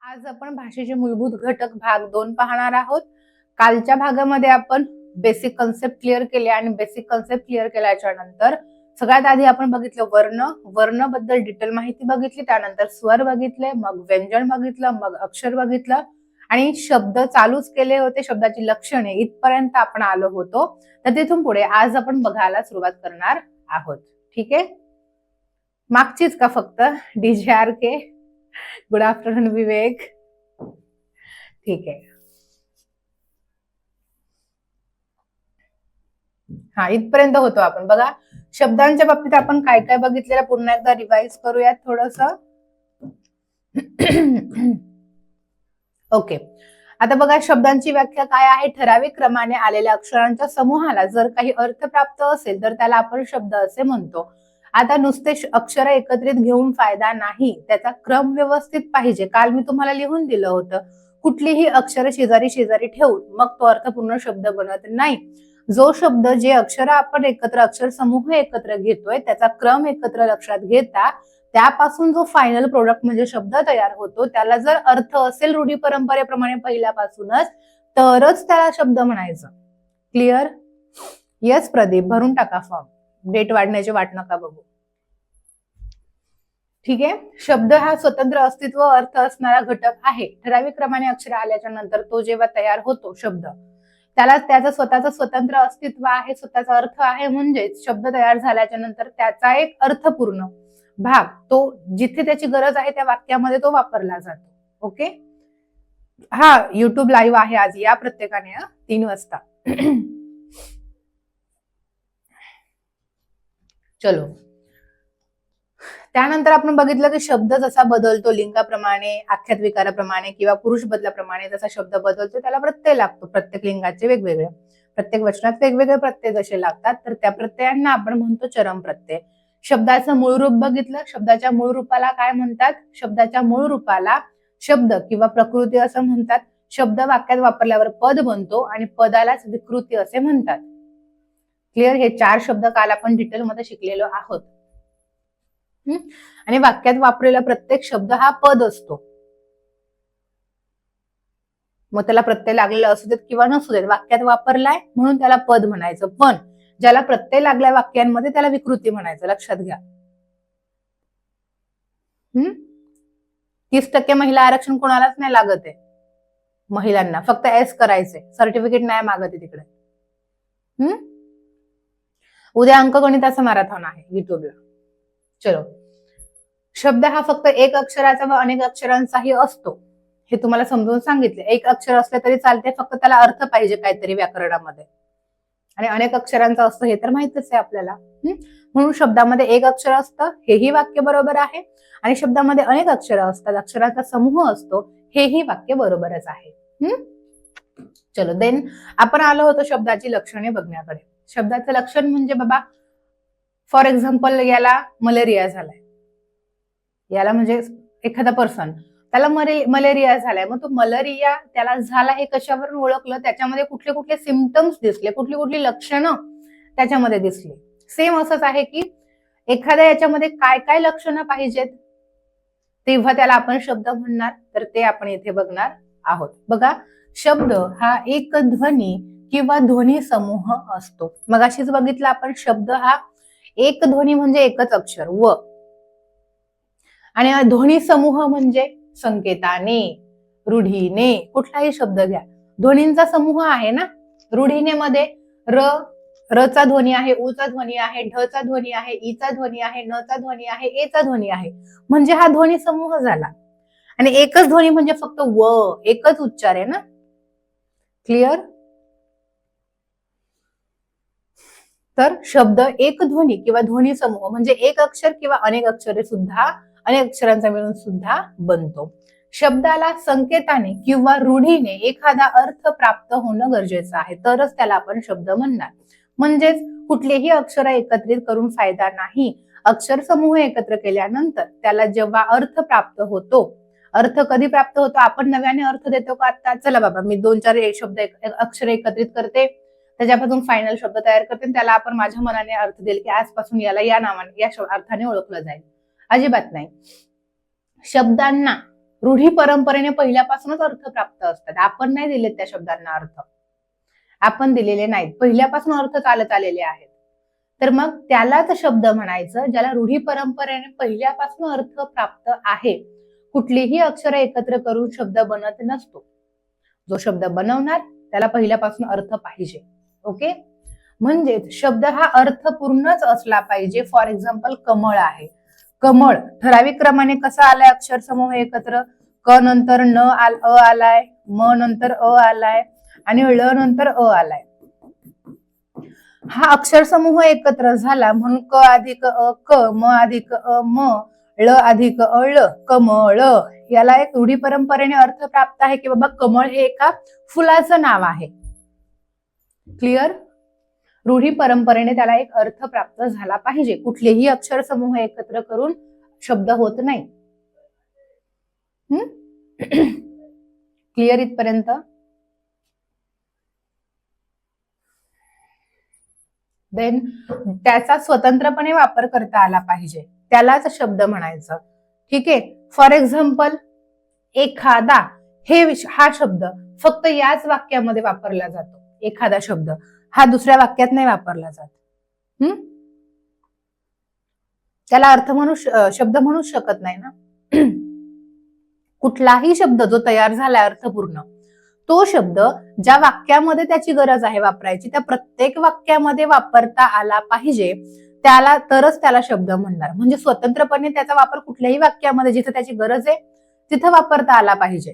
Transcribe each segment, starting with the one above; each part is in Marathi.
आज आपण भाषेचे मूलभूत घटक भाग 2 पाहणार आहोत. कालच्या भागामध्ये आपण बेसिक कन्सेप्ट क्लिअर केले आणि बेसिक कन्सेप्ट क्लिअर केल्याच्या नंतर सगळ्यात आधी आपण बघितलं वर्ण बद्दल डिटेल माहिती बघितली, त्यानंतर स्वर बघितले, मग व्यंजन बघितलं, मग अक्षर बघितलं आणि शब्द चालूच केले होते. शब्दाची लक्षणे इथपर्यंत आपण आलो होतो. तर तिथून पुढे आज आपण बघायला सुरुवात करणार आहोत. ठीक आहे, मागचीच का फक्त DJR के गुड आफ्टरनून विवेक. ठीक आहे, हा इथपर्यंत होतो आपण. बघा शब्दांच्या बाबतीत आपण काय काय बघितलेलं पुन्हा एकदा रिवाइज करूयात थोडस. ओके, आता बघा शब्दांची व्याख्या काय आहे. ठराविक क्रमाने आलेल्या अक्षरांच्या समूहाला जर काही अर्थ प्राप्त असेल तर त्याला आपण शब्द असे म्हणतो. आता नुसते अक्षर एकत्रित घेऊन फायदा नाही, त्याचा क्रम व्यवस्थित पाहिजे. काल मी तुम्हाला लिहून दिलं होतं, कुठलीही अक्षर शेजारी शेजारी ठेवून मग तो अर्थपूर्ण शब्द बनत नाही. जो शब्द जे अक्षर आपण एकत्र अक्षर समूह एकत्र घेतोय त्याचा क्रम एकत्र लक्षात घेता त्यापासून जो फायनल प्रोडक्ट म्हणजे शब्द तयार होतो त्याला जर अर्थ असेल रूढी परंपरेप्रमाणे पहिल्यापासूनच तरच त्याला शब्द म्हणायचं. क्लिअर? येस प्रदीप, भरून टाका फॉर्म. डेट वाढण्याची वाट नका बघू. ठीक आहे, शब्द हा स्वतंत्र अस्तित्व अर्थ असणारा घटक आहे. ठराविक क्रमाने अक्षर आल्याच्या नंतर तो जेव्हा तयार होतो शब्द त्याला त्याचं स्वतःचं स्वतंत्र अस्तित्व आहे, स्वतःचा अर्थ आहे. म्हणजेच शब्द तयार झाल्याच्या नंतर त्याचा एक अर्थपूर्ण भाग तो जिथे त्याची गरज आहे त्या वाक्यामध्ये तो वापरला जातो. ओके, हा युट्यूब लाईव्ह आहे आज, या प्रत्येकाने 3 वाजता. चलो, त्यानंतर आपण बघितलं की शब्द जसा बदलतो लिंगाप्रमाणे, आख्यात विकाराप्रमाणे किंवा पुरुष बदलाप्रमाणे जसा शब्द बदलतो त्याला प्रत्यय लागतो. प्रत्येक लिंगाचे वेगवेगळे, प्रत्येक वचनात वेगवेगळे प्रत्यय जसे लागतात तर त्या प्रत्ययांना आपण म्हणतो चरम प्रत्यय. शब्दाचं मूळ रूप बघितलं. शब्दाच्या मूळ रूपाला काय म्हणतात? शब्दाच्या मूळ रूपाला शब्द किंवा प्रकृती असं म्हणतात. शब्द वाक्यात वापरल्यावर पद बनतो आणि पदालाच विकृती असे म्हणतात. क्लिअर? हे 4 शब्द काल आपण डिटेलमध्ये शिकलेलो आहोत. आणि वाक्यात वापरलेला प्रत्येक शब्द हा पद असतो. मग त्याला प्रत्यय लागलेला असू देत किंवा नसू देत, वाक्यात वापरलाय म्हणून त्याला पद म्हणायचं. पण ज्याला प्रत्यय लागलाय वाक्यांमध्ये त्याला विकृती म्हणायचं. लक्षात घ्या. 30% महिला आरक्षण कोणालाच नाही लागत आहे. महिलांना फक्त एस करायचे, सर्टिफिकेट नाही मागत आहे तिकडे. उद्या अंकगणिताचा मॅरेथॉन आहे युट्यूबला. चलो, शब्द हा फक्त एक अक्षराचा व अनेक अक्षरांचाही असतो हे तुम्हाला समजून सांगितले. एक अक्षर असले तरी चालते, फक्त त्याला अर्थ पाहिजे काहीतरी व्याकरणामध्ये. आणि अनेक अक्षरांचं असतं हे तर माहितच आहे आपल्याला. म्हणून शब्दामध्ये एक अक्षर असतं हेही वाक्य बरोबर आहे, आणि शब्दामध्ये अनेक अक्षरं असतात, अक्षरांचा समूह असतो हेही वाक्य बरोबरच आहे. चलो, देन आपण आलो होतो शब्दाची लक्षणे बघण्याकडे. शब्दाचं लक्षण म्हणजे बाबा फॉर एक्झाम्पल याला मलेरिया झालाय, याला म्हणजे एखादा पर्सन त्याला मलेरिया झालाय. मग तो मलेरिया त्याला झाला हे कशावरून ओळखलं? त्याच्यामध्ये कुठले कुठले सिम्पटम्स दिसले, कुठली कुठली लक्षणं त्याच्यामध्ये दिसली. सेम असंच आहे की एखाद्या याच्यामध्ये काय काय लक्षणं पाहिजेत तेव्हा त्याला आपण शब्द म्हणणार, तर ते आपण इथे बघणार आहोत. बघा, शब्द हा एक ध्वनी किंवा ध्वनी समूह असतो. मगाशीच बघितलं आपण, शब्द हा एक ध्वनी म्हणजे एकच अक्षर व, आणि ध्वनी समूह म्हणजे संकेताने, रूढीने, कुठलाही शब्द घ्या, ध्वनींचा समूह आहे ना. रूढीने मध्ये र चा ध्वनी आहे, उ चा ध्वनी आहे, ढ चा ध्वनी आहे, ई चा ध्वनी आहे, न चा ध्वनी आहे, ए चा ध्वनी आहे, म्हणजे हा ध्वनी समूह झाला. आणि एकच ध्वनी म्हणजे फक्त व, एकच उच्चार आहे ना. क्लिअर? तर शब्द एक ध्वनी किंवा ध्वनी समूह म्हणजे एक अक्षर किंवा अनेक अक्षरे सुद्धा, अनेक अक्षरांचा मिळून सुद्धा बनतो. शब्दाला संकेताने किंवा रूढीने एखादा अर्थ प्राप्त होणं गरजेचं आहे, तरच त्याला आपण शब्द म्हणणार. म्हणजेच कुठलेही अक्षर एकत्रित करून फायदा नाही. अक्षर समूह एकत्र केल्यानंतर त्याला जेव्हा अर्थ प्राप्त होतो, अर्थ कधी प्राप्त होतो? आपण नव्याने अर्थ देतो का आता? चला बाबा मी 2-4 शब्द अक्षर एकत्रित करते, त्याच्यापासून फायनल शब्द तयार करते, त्याला आपण माझ्या मनाने अर्थ देईल की आजपासून याला या नावाने, या अर्थाने ओळखलं जाईल. अजिबात नाही. शब्दांना रूढी परंपरेने पहिल्यापासूनच अर्थ प्राप्त असतात. आपण नाही दिलेत त्या शब्दांना अर्थ, आपण दिलेले नाहीत, पहिल्यापासून अर्थ चालत आलेले आहेत. तर मग त्यालाच शब्द म्हणायचं ज्याला रूढी परंपरेने पहिल्यापासून अर्थ प्राप्त आहे. कुठलीही अक्षर एकत्र करून शब्द बनत नसतो. जो शब्द बनवणार त्याला पहिल्यापासून अर्थ पाहिजे. ओके, म्हणजे शब्द हा अर्थपूर्णच असला पाहिजे. फॉर एक्झाम्पल कमळ आहे. कमळ ठराविक क्रमाने कसा आलाय अक्षर समूह एकत्र? क नंतर न अ आलाय, म नंतर अ आलाय आणि ळ नंतर अ आलाय. हा अक्षर समूह एकत्र झाला म्हणून क अधिक अ क, म अधिक अ म, ळ अधिक अ ळ, कमळ. याला एक रूढी परंपरेने अर्थ प्राप्त आहे की बाबा कमळ हे एका फुलाचं नाव आहे. क्लिअर? रूढी परंपरेने त्याला एक अर्थ प्राप्त झाला पाहिजे. कुठलेही अक्षर समूह एकत्र करून शब्द होत नाही. क्लिअर इथपर्यंत? देन त्याचा स्वतंत्रपणे वापर करता आला पाहिजे, त्यालाच शब्द म्हणायचं. ठीक आहे. फॉर एक्झाम्पल एखादा हा शब्द फक्त याच वाक्यामध्ये वापरला जातो. एखादा शब्द हा दुसऱ्या वाक्यात नाही वापरला जात. त्याला अर्थ म्हणू शब्द म्हणू शकत नाही ना. कुठलाही शब्द जो तयार झालाय अर्थपूर्ण, तो शब्द ज्या वाक्यामध्ये त्याची गरज आहे वापरायची त्या प्रत्येक वाक्यामध्ये वापरता आला पाहिजे, त्याला तरच त्याला शब्द म्हणणार. म्हणजे स्वतंत्रपणे त्याचा वापर कुठल्याही वाक्यामध्ये जिथे त्याची गरज आहे तिथं वापरता आला पाहिजे.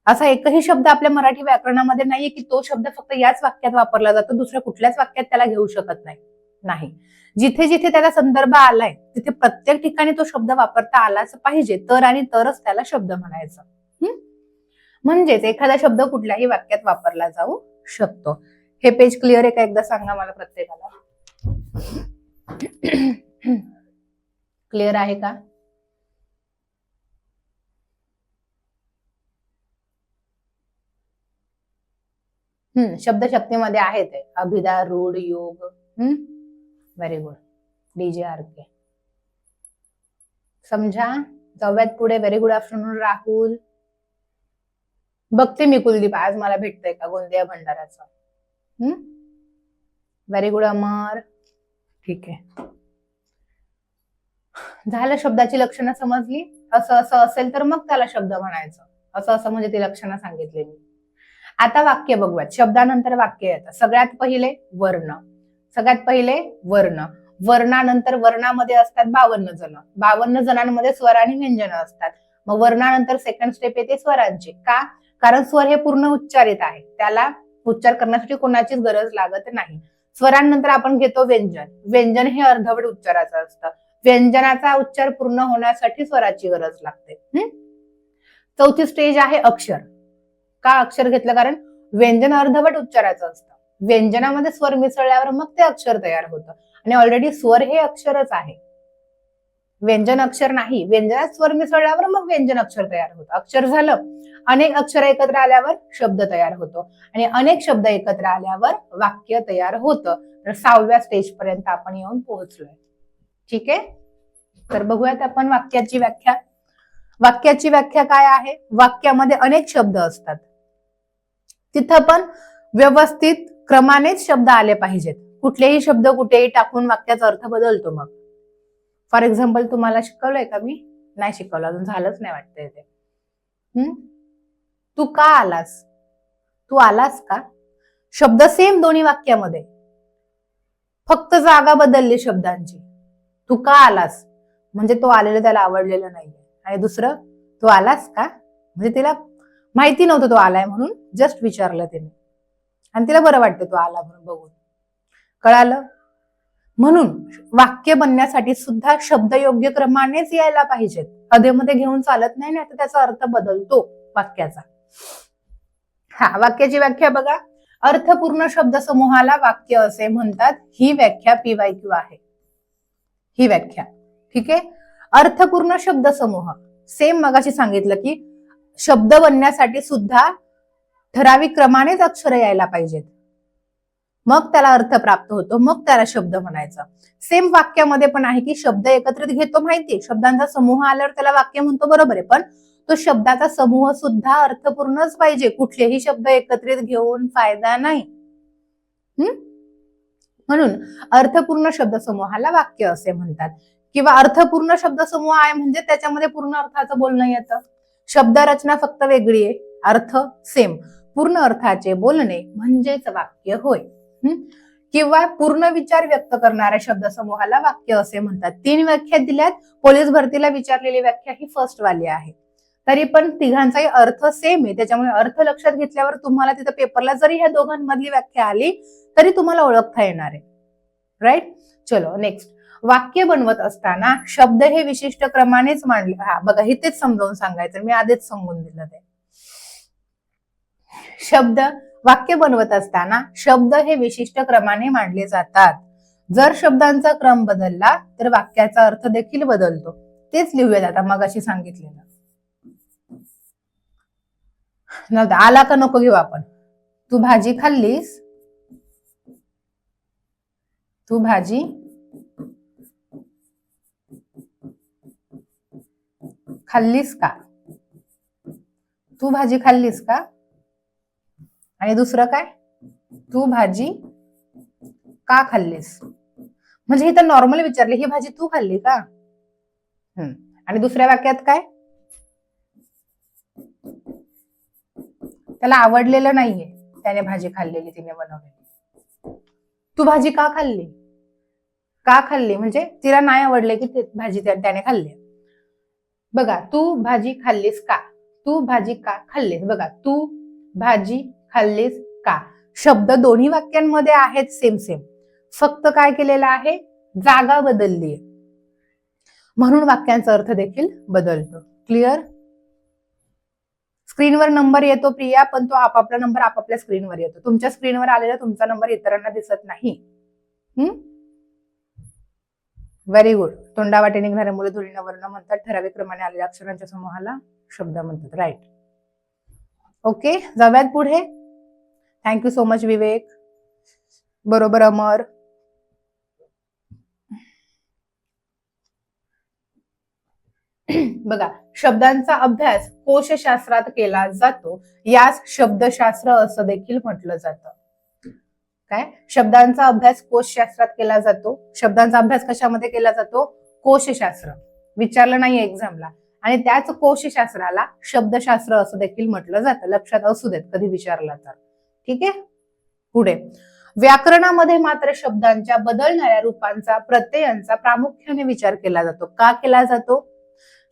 असा एकही शब्द आपल्या मराठी व्याकरणामध्ये नाहीये की तो शब्द फक्त याच वाक्यात वापरला जातो, दुसऱ्या कुठल्याच वाक्यात त्याला घेऊ शकत नाही. जिथे जिथे त्याचा संदर्भ आलाय तिथे प्रत्येक ठिकाणी तो शब्द वापरता आलाच पाहिजे, तर आणि तरच त्याला शब्द म्हणायचं. म्हणजेच एखादा शब्द कुठल्याही वाक्यात वापरला जाऊ शकतो. हे पेज क्लिअर आहे का? एकदा सांगा मला प्रत्येकाला. क्लिअर आहे का? शब्दशक्तीमध्ये आहे ते अभिधा, रूढ, योग. Very good. DJRK समझा. जाऊयात पुढे. Very good afternoon Rahul. बघते मी कुलदीप आज मला भेटतंय का गोंदिया भंडाराचं. व्हेरी गुड अमर. ठीक आहे, झालं. शब्दाची लक्षणं समजली. असं असं असेल तर मग त्याला शब्द म्हणायचं. असं असं म्हणजे ती लक्षणं सांगितलेली. आता वाक्य बघूयात. शब्दानंतर वाक्य येतं. सगळ्यात पहिले वर्ण. वर्णानंतर वर्णामध्ये असतात 52 जण. 52 जणांमध्ये स्वर आणि व्यंजन असतात. मग वर्णानंतर सेकंड स्टेप येते स्वरांची. का? कारण स्वर हे पूर्ण उच्चारित आहे, त्याला उच्चार करण्यासाठी कोणाचीच गरज लागत नाही. स्वरांनंतर आपण घेतो व्यंजन. व्यंजन हे अर्धवट उच्चाराचं असतं. व्यंजनाचा उच्चार पूर्ण होण्यासाठी स्वराची गरज लागते. चौथी स्टेज आहे अक्षर. का अक्षर घेतलं? कारण व्यंजन अर्धवट उच्चाराचं असतं. व्यंजनामध्ये स्वर मिसळल्यावर मग ते अक्षर तयार होतं आणि ऑलरेडी स्वर हे अक्षरच आहे, व्यंजन अक्षर नाही. व्यंजनात स्वर मिसळल्यावर मग व्यंजन अक्षर तयार होतं. अक्षर झालं. अनेक अक्षर एकत्र आल्यावर शब्द तयार होतो आणि अनेक शब्द एकत्र आल्यावर वाक्य तयार होतं. तर 6व्या स्टेज पर्यंत आपण येऊन पोहोचलोय. ठीक आहे, तर बघूयात आपण वाक्याची व्याख्या. वाक्याची व्याख्या काय आहे? वाक्यामध्ये अनेक शब्द असतात, तिथं पण व्यवस्थित क्रमानेच शब्द आले पाहिजेत. कुठलेही शब्द कुठेही टाकून वाक्याचा अर्थ बदलतो. मग फॉर एक्झाम्पल तुम्हाला शिकवलंय का? मी नाही शिकवलं अजून, झालंच नाही वाटतंय ते. तू का आलास? तू आलास का? शब्द सेम दोन्ही वाक्यामध्ये, फक्त जागा बदलली शब्दांची. तू का आलास म्हणजे तो आलेलं त्याला आवडलेलं नाहीये, आणि दुसरं तू आलास का म्हणजे तिला माहिती नव्हतं तो आलाय म्हणून जस्ट विचारलं तिने आणि तिला बरं वाटतं तो आला म्हणून बघून. कळालं? म्हणून वाक्य बनण्यासाठी सुद्धा शब्द योग्य क्रमानेच यायला पाहिजेत. अधेमध्ये घेऊन चालत नाही, तर त्याचा अर्थ बदलतो वाक्याचा. वाक्याची व्याख्या बघा. अर्थपूर्ण शब्द समूहाला वाक्य असे म्हणतात. ही व्याख्या PYQ आहे. ही व्याख्या ठीक आहे. अर्थपूर्ण शब्द समूह सेम मगाशी सांगितलं की शब्द बनण्यासाठी सुद्धा ठराविक क्रमानेच अक्षर यायला पाहिजेत. मग त्याला अर्थ प्राप्त होतो, मग त्याला शब्द म्हणायचं. सेम वाक्यामध्ये पण आहे की शब्द एकत्रित घेतो माहिती, शब्दांचा समूह आल्यावर त्याला वाक्य म्हणतो, बरोबर आहे, पण तो शब्दाचा समूह सुद्धा अर्थपूर्णच पाहिजे, कुठलेही शब्द एकत्रित घेऊन फायदा नाही. म्हणून अर्थपूर्ण शब्दसमूहाला वाक्य असे म्हणतात. किंवा अर्थपूर्ण शब्दसमूह आहे म्हणजे त्याच्यामध्ये पूर्ण अर्थाचं बोलणं येतं. शब्द रचना फक्त वेगळी आहे, अर्थ सेम. पूर्ण अर्थाचे बोलणे म्हणजेच वाक्य होय. किंवा पूर्ण विचार व्यक्त करणाऱ्या शब्दसमूहाला वाक्य असे म्हणतात. 3 व्याख्या दिल्यात, पोलीस भरतीला विचारलेली व्याख्या ही फर्स्ट वाली आहे. तरी पण तिघांचाही अर्थ सेम आहे, त्याच्यामुळे अर्थ लक्षात घेतल्यावर तुम्हाला तिथं पेपरला जरी ह्या दोघांमधली व्याख्या आली तरी तुम्हाला ओळखता येणार आहे. राईट. चलो नेक्स्ट. वाक्य बनवत असताना शब्द हे विशिष्ट क्रमानेच मांडले. हा बघा, हे तेच समजावून सांगायचं, मी आधीच सांगून दिलं ते. शब्द वाक्य बनवत असताना शब्द हे विशिष्ट क्रमाने मांडले जातात. जर शब्दांचा क्रम बदलला तर वाक्याचा अर्थ देखील बदलतो. तेच लिहूयात आता मगाशी सांगितलेलं. आला का नको घेऊ आपण. तू भाजी खाल्लीस, तू भाजी खाल्लीस का, तू भाजी खाल्लीस का, आणि दुसरं काय, तू भाजी का खाल्लीस. म्हणजे इथं नॉर्मल विचारले, ही भाजी तू खाल्ली का. आणि दुसऱ्या वाक्यात काय, त्याला आवडलेलं नाहीये, त्याने भाजी खाल्लेली, तिने बनवलेली. तू भाजी का खाल्ली, का खाल्ली म्हणजे तिला नाही आवडले की भाजी त्याने खाल्ली. बघा, तू भाजी खाल्लीस का, तू भाजी का खाल्लीस. बघा, तू भाजी खाल्लीस का, शब्द दोन्ही वाक्यांमध्ये आहेत सेम सेम, फक्त काय केलेलं आहे, जागा बदलली आहे, म्हणून वाक्यांचा अर्थ देखील बदलतो. क्लिअर. स्क्रीनवर नंबर येतो प्रिया, पण तो आपापला नंबर आपापल्या स्क्रीनवर येतो. तुमच्या स्क्रीनवर आलेला तुमचा नंबर इतरांना दिसत नाही. Very good. तोंडावाटे निघणाऱ्या मुले धुळीनं वर्ण म्हणतात, ठराविक क्रमाने आलेल्या अक्षरांच्या समूहाला शब्द म्हणतात. राईट. ओके, जाऊयात पुढे. थँक्यू सो मच विवेक. बरोबर अमर. बघा, शब्दांचा अभ्यास कोशशास्त्रात केला जातो, यास शब्दशास्त्र असं देखील म्हटलं जातं. काय, शब्दांचा अभ्यास कोशशास्त्रात केला जातो. शब्दांचा अभ्यास कशामध्ये केला जातो, कोशशास्त्र. विचारलं नाही एक्झामला. आणि त्याच कोशशास्त्राला शब्दशास्त्र असं देखील म्हटलं जातं. लक्षात असू देत कधी विचारला तर. ठीक आहे. पुढे, व्याकरणामध्ये मात्र शब्दांच्या बदलणाऱ्या रूपांचा, प्रत्ययांचा प्रामुख्याने विचार केला जातो. का केला जातो.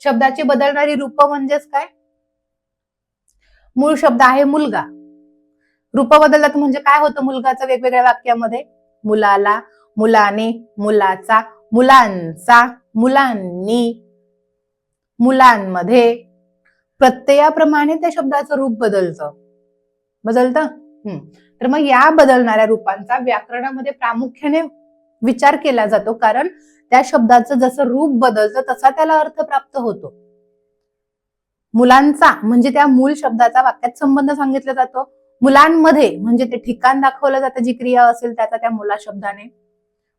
शब्दाची बदलणारी रूप म्हणजेच काय, मूळ शब्द आहे मुलगा, रूप बदलतात म्हणजे काय होतं मुलगाचं वेगवेगळ्या वाक्यामध्ये, मुलाला, मुलाने, मुलाचा, मुलांचा, मुलांनी, मुलांमध्ये. प्रत्ययाप्रमाणे त्या शब्दाचं रूप बदलतं. तर मग या बदलणाऱ्या रूपांचा व्याकरणामध्ये प्रामुख्याने विचार केला जातो, कारण त्या शब्दाचं जसं रूप बदलतं तसा त्याला अर्थ प्राप्त होतो. मुलांचा म्हणजे त्या मूळ शब्दाचा वाक्यात संबंध सांगितला जातो. मुलांमध्ये म्हणजे ते ठिकाण दाखवलं जातं, जी क्रिया असेल त्याचा त्या मुला शब्दाने.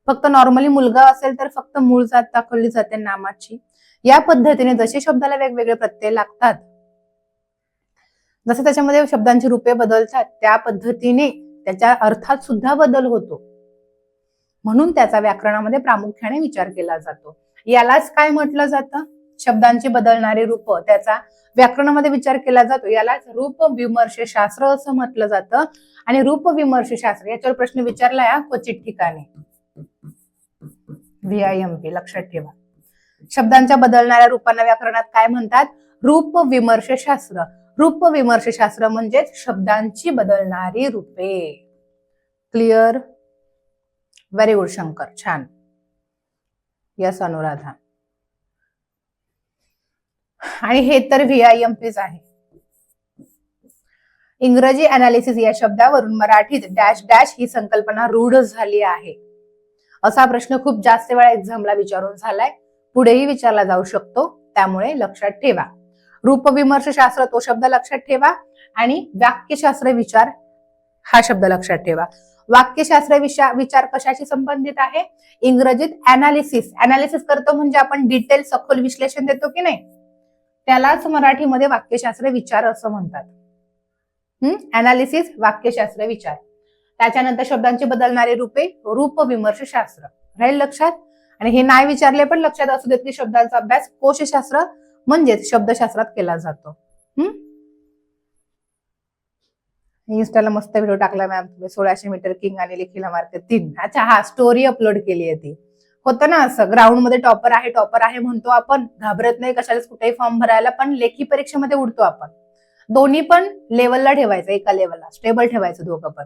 फक्त नॉर्मली मुलगा असेल तर फक्त मूळ जात दाखवली जाते नामाची. या पद्धतीने जसे शब्दाला वेगवेगळे प्रत्यय लागतात, जसं त्याच्यामध्ये शब्दांची रूपे बदलतात, त्या पद्धतीने त्याच्या अर्थात सुद्धा बदल होतो. म्हणून त्याचा व्याकरणामध्ये प्रामुख्याने विचार केला जातो. यालाच काय म्हटलं जातं, शब्दांची बदलणारी रूप, त्याचा व्याकरणामध्ये विचार केला जातो. यालाच रूप विमर्श शास्त्र असं म्हटलं जातं. आणि रूप विमर्श शास्त्र याच्यावर प्रश्न विचारलाय क्वचित ठिकाणी. VIMP लक्षात ठेवा. शब्दांच्या बदलणाऱ्या रूपांना व्याकरणात काय म्हणतात, रूप विमर्श शास्त्र. रूप विमर्श शास्त्र म्हणजेच शब्दांची बदलणारी रूपे. क्लिअर. व्हेरी गुड शंकर, छान. यस अनुराधा. आणि हे तर VIMPच आहे. इंग्रजी अनालिसिस या शब्दावरून मराठीत डॅश डॅश ही संकल्पना रूढ झाली आहे. असा प्रश्न खूप जास्त वेळा एक्झामला विचारून झालाय, पुढेही विचारला जाऊ शकतो, त्यामुळे लक्षात ठेवा. रूपविमर्श शास्त्र तो शब्द लक्षात ठेवा आणि वाक्यशास्त्र विचार हा शब्द लक्षात ठेवा. वाक्यशास्त्र विचार कशाशी संबंधित आहे? इंग्रजीत अनालिसिस करतो म्हणजे आपण डिटेल सखोल विश्लेषण देतो की नाही, त्यालाच मराठीमध्ये वाक्यशास्त्र विचार असं म्हणतात. अनालिसिस, वाक्यशास्त्र विचार. त्याच्यानंतर शब्दांची बदलणारी रूपे, रूपविमर्श शास्त्र. राहील लक्षात? आणि हे नाही विचारले पण लक्षात असू देत की शब्दांचा अभ्यास कोशशास्त्र म्हणजेच शब्दशास्त्रात केला जातो. इन्स्टाला मस्त व्हिडिओ टाकला मॅम तुम्ही, 1600 मीटर किंग आणि लेखीला मार्क 3. अच्छा, हा स्टोरी अपलोड केली आहे ती. होतं ना असं, ग्राउंड मध्ये टॉपर आहे म्हणतो आपण, घाबरत नाही कशालाच कुठेही फॉर्म भरायला, पण लेखी परीक्षेमध्ये उडतो आपण. दोन्ही पण लेवलला ठेवायचं, एका लेवलला स्टेबल ठेवायचं दोघं पण.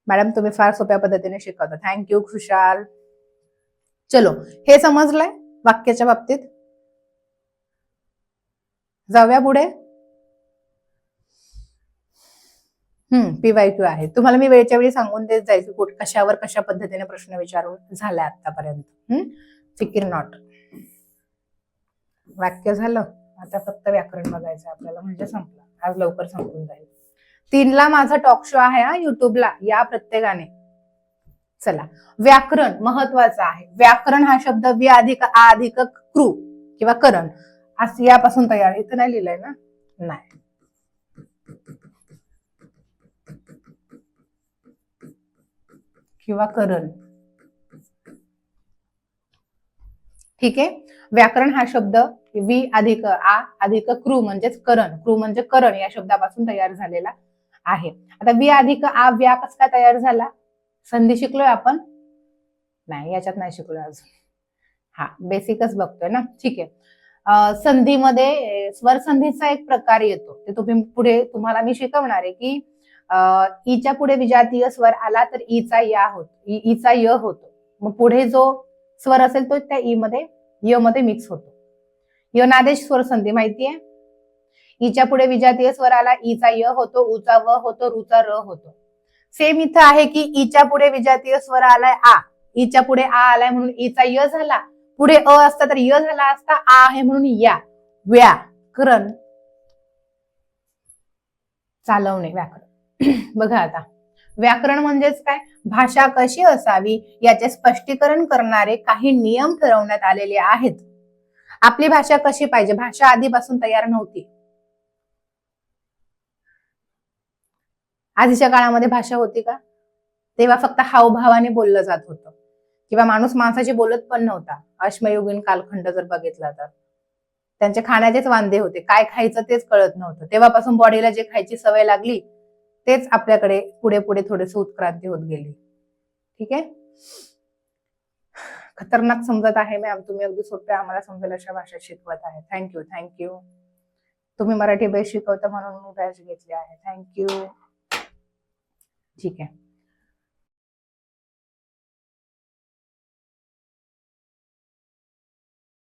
मॅडम तुम्ही फार सोप्या पद्धतीने शिकवता, थँक्यू खुशाल. चलो, हे समजलंय वाक्याच्या बाबतीत. जाऊया पुढे. PYQ आहे. तुम्हाला मी वेळच्या वेळी सांगून देत जाईल की कशावर कशा पद्धतीने प्रश्न विचारून झालाय आतापर्यंत. फिकीर नॉट. वाक्य झालं, आता फक्त व्याकरण बघायचं आपल्याला, म्हणजे संपलं. आज लवकर संपून जाईल. 3ला माझा टॉक शो आहे हा युट्यूबला, या प्रत्येकाने. चला, व्याकरण महत्वाचं आहे. व्याकरण हा शब्द वि अधिक आ अधिक कृ किंवा करण असं यापासून तयार. इथं नाही लिहिलंय ना? नाही. किंवा करण. ठीक आहे. व्याकरण हा शब्द वि अधिक आ अधिक कृ म्हणजेच करण, कृ म्हणजे करण या शब्दापासून तयार झालेला आहे. आता वि अधिक आ व्या कसा काय तयार झाला? संधी शिकलोय आपण? नाही, याच्यात नाही शिकलोय अजून. हा, बेसिकच बघतोय ना. ठीक आहे. संधीमध्ये स्वर संधीचा एक प्रकार येतो, ते तुम्ही पुढे तुम्हाला मी शिकवणार आहे की ईच्या पुढे विजातीय स्वर आला तर ईचा या होतो, ईचा य होतो. मग पुढे जो स्वर असेल तो त्या ई मध्ये य मध्ये मिक्स होतो. यनादेश स्वर संधी माहितीये? ईच्या पुढे विजातीय स्वर आला, ईचा य होतो, उचा व होतो, रुचा र होतो. सेम इथं आहे की ईच्या पुढे विजातीय स्वर आलाय आ, ईच्या पुढे आ आलाय म्हणून ईचा य झाला, पुढे अ असता तर य झाला असता, आ आहे म्हणून या. व्याकरण, चालवणे, व्याकरण. बघा आता, व्याकरण म्हणजेच काय? भाषा कशी असावी याचे स्पष्टीकरण करणारे काही नियम ठरवण्यात आलेले आहेत. आपली भाषा कशी पाहिजे? भाषा आधीपासून तयार नव्हती. आधीच्या काळामध्ये भाषा होती का? तेव्हा फक्त हावभावाने बोललं जात होतं, किंवा माणूस माणसाची बोलत पण नव्हता. अश्मयुगीन कालखंड जर बघितला तर त्यांचे खाण्याचेच वांदे होते, काय खायचं तेच कळत नव्हतं. तेव्हापासून बॉडीला जे खायची सवय लागली तेच आपल्याकडे पुढे पुढे थोडेसे उत्क्रांती होत गेली. ठीक आहे. खतरनाक समजत आहे मॅम, तुम्ही अगदी सोप्या आम्हाला समजेल अशा भाषेत शिकवत आहे. थँक्यू. तुम्ही मराठी बेस शिकवता म्हणून मी बॅच घेतली आहे. थँक्यू. ठीक आहे.